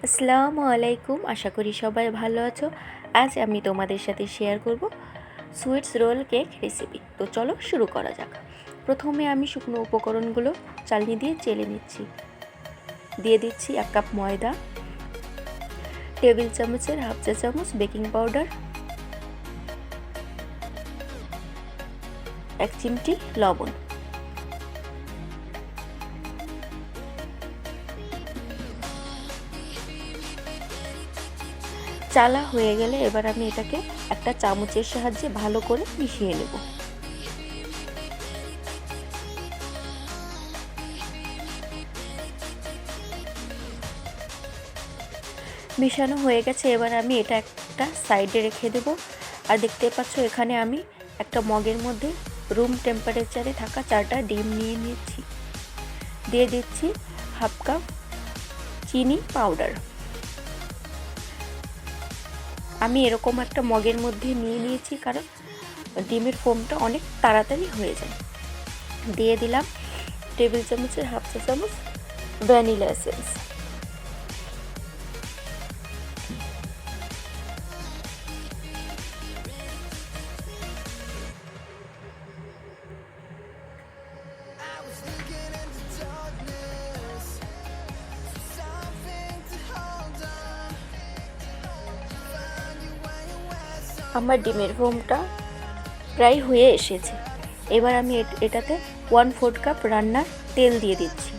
আসসালামু আলাইকুম, আশা করি সবাই ভালো আছো। আজ আমি তোমাদের সাথে শেয়ার করব সুইটস রোল কেক রেসিপি। তো চলো শুরু করা যাক। প্রথমে আমি শুকনো উপকরণগুলো চালনি দিয়ে চেলে নিচ্ছি। দিয়ে দিচ্ছি 1 কাপ ময়দা, টেবিল চামচের হাফ চা চামচ বেকিং পাউডার, 1 চিমটি লবণ। চালা হয়ে গেলে এবার আমি এটাকে একটা চামচের সাহায্যে ভালো করে মিশিয়ে নেব। মেশানো হয়ে গেছে, এবার আমি এটা একটা সাইডে রেখে দেব। আর দেখতে পাচ্ছ এখানে আমি একটা মগের মধ্যে রুম টেম্পারেচারে থাকা 4টা ডিম নিয়ে নিয়েছি। দিয়ে দিচ্ছি হাফ কাপ চিনি পাউডার। আমি এরকম একটা মগের মধ্যে নিয়ে নিয়েছি কারণ ডিমের ফোমটা অনেক তাড়াতাড়ি হয়ে যায়। দিয়ে দিলাম টেবিল চামচের হাফ চা চামচ ভ্যানিলা এসেন্স। আমার ডিমের ফোমটা প্রায় হয়ে এসেছে। এবার আমি এটাতে 1/4 কাপ রান্নার তেল দিয়ে দিচ্ছি।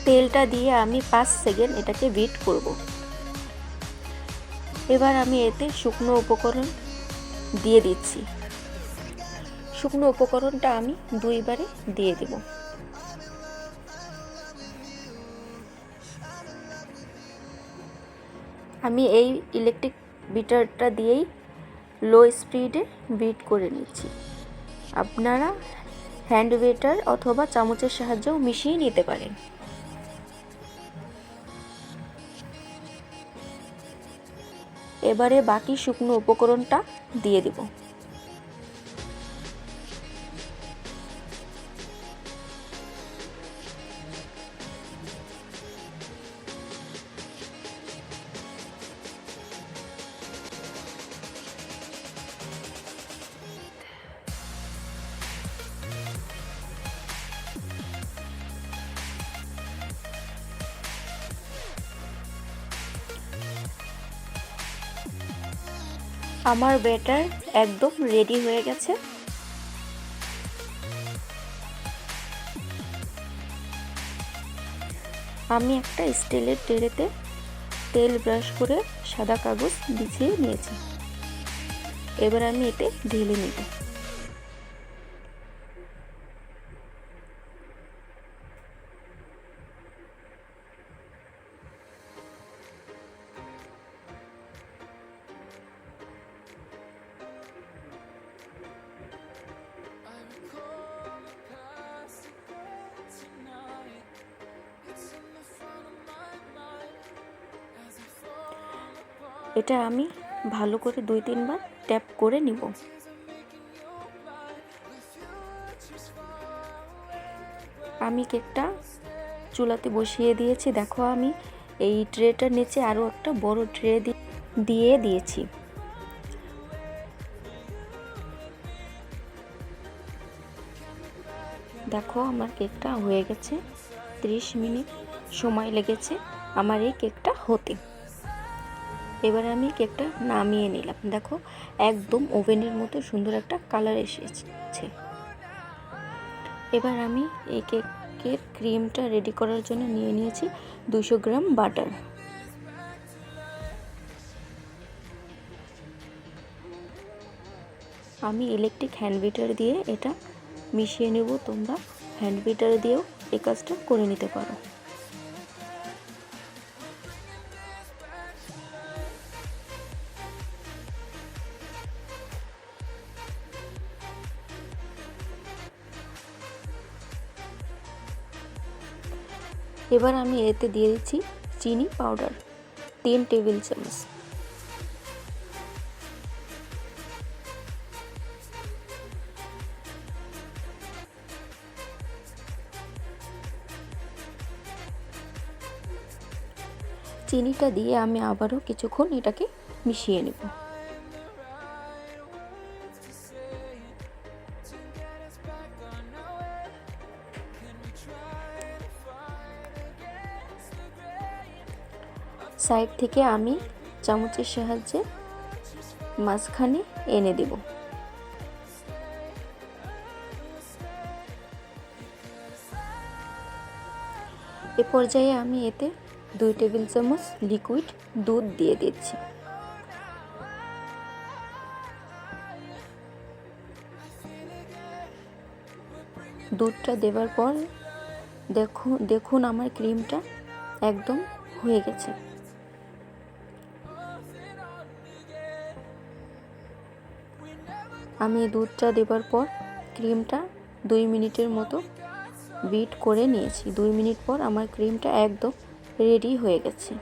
তেলটা দিয়ে আমি 5 সেকেন্ড এটাকে বিট করব। এবার আমি এতে শুকনো উপকরণ দিয়ে দিচ্ছি। শুকনো উপকরণটা আমি 2 বারে দিয়ে দেব। আমি এই ইলেকট্রিক বিটারটা দিয়েই লো স্পিডে বিট করে নিচ্ছি। আপনারা হ্যান্ড বিটার অথবা চামচের সাহায্যেও মিশিয়ে নিতে পারেন। এবারে বাকি শুকনো উপকরণটা দিয়ে দেব। আমার ব্যাটার একদম রেডি হয়ে গেছে। আমি একটা স্টিলের ট্রেতে তেল ব্রাশ করে সাদা কাগজ বিছিয়ে নিয়েছি। এবার আমি এতে ঢেলে নেব। এটা আমি ভালো করে 2-3 বার ট্যাপ করে নিব। আমি কেকটা চুলাতে বসিয়ে দিয়েছি। দেখো আমি এই ট্রেটার নিচে আরও একটা বড় ট্রে দিয়ে দিয়েছি। দেখো আমার কেকটা হয়ে গেছে। 30 মিনিট সময় লেগেছে আমার এই কেকটা হতে। এবার আমি কেকটা নামিয়ে নিলাম। দেখো একদম ওভেনের মতো সুন্দর একটা কালার এসেছে। এবার আমি এই কেকের ক্রিমটা রেডি করার জন্য নিয়ে নিয়েছি 200 গ্রাম বাটার। আমি ইলেকট্রিক হ্যান্ড বিটার দিয়ে এটা মিশিয়ে নেব। তোমরা হ্যান্ড বিটার দিয়েও এই কাজটা করে নিতে পারো। এবার আমি এতে দিয়ে দিচ্ছি চিনি পাউডার 3 টেবিল চামচ। চিনিটা দিয়ে আমি আবারও কিছুক্ষণ এটাকে মিশিয়ে নেব। সাইড থেকে আমি চামচের সাহায্যে মাঝখানে এনে দেব। এ পর্যায়ে আমি এতে 2 টেবিল চামচ লিকুইড দুধ দিয়ে দিচ্ছি। দুধটা দেওয়ার পর দেখুন আমার ক্রিমটা একদম হয়ে গেছে। আমি দুধটা দেওয়ার পর ক্রিমটা 2 মিনিটের মতো বিট করে নিয়েছি। 2 মিনিট পর আমার ক্রিমটা একদম রেডি হয়ে গেছে।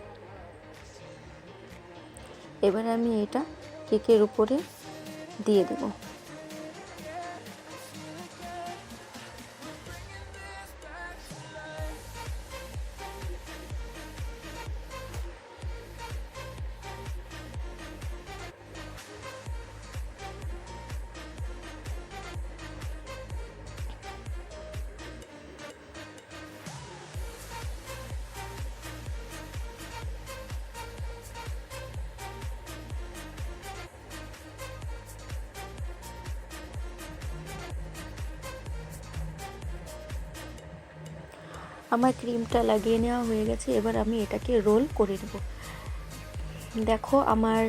এবার আমি এটা কেকের উপরে দিয়ে দেব। আমার ক্রিমটা লাগিয়ে নেওয়া হয়ে গেছে। এবার আমি এটাকে রোল করে নেব। দেখো আমার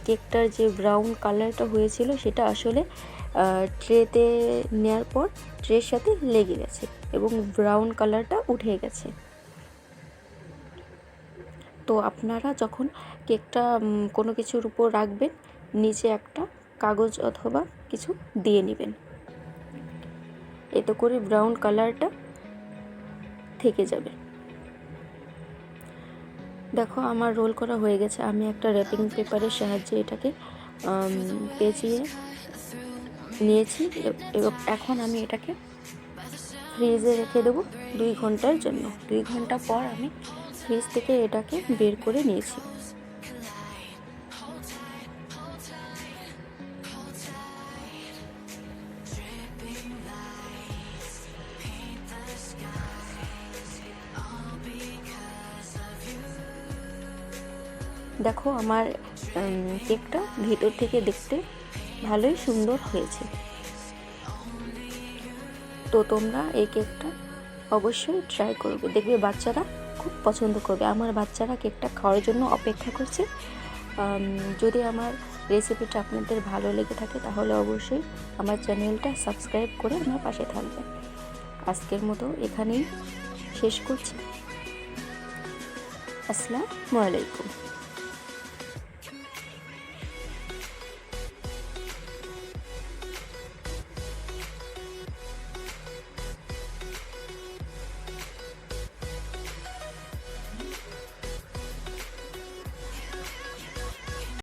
কেকটার যে ব্রাউন কালারটা হয়েছিল সেটা আসলে ট্রেতে নেওয়ার পর ট্রের সাথে লেগে গেছে এবং ব্রাউন কালারটা উঠে গেছে। তো আপনারা যখন কেকটা কোনো কিছুর উপর রাখবেন, নিচে একটা কাগজ অথবা কিছু দিয়ে নেবেন, এতে করে ব্রাউন কালারটা থেকে যাবে। দেখো আমার রোল করা হয়ে গেছে। আমি একটা র্যাপিং পেপারের সাহায্যে এটাকে পেঁচিয়ে নিয়েছি এবং এখন আমি এটাকে ফ্রিজে রেখে দেবো 2 ঘন্টার জন্য। 2 ঘন্টা পর আমি ফ্রিজ থেকে এটাকে বের করে নিয়েছি। দেখো আমার কেকটা ভিতর থেকে দেখতে ভালোই সুন্দর হয়েছে। তো তোমরা এই কেকটা অবশ্যই ট্রাই করবে, দেখবে বাচ্চারা খুব পছন্দ করবে। আমার বাচ্চারা কেকটা খাওয়ার জন্য অপেক্ষা করছে। যদি আমার রেসিপিটা আপনাদের ভালো লেগে থাকে তাহলে অবশ্যই আমার চ্যানেলটা সাবস্ক্রাইব করে আমার পাশে থাকবেন। আজকের মতো এখানেই শেষ করছি। আসসালামু আলাইকুম।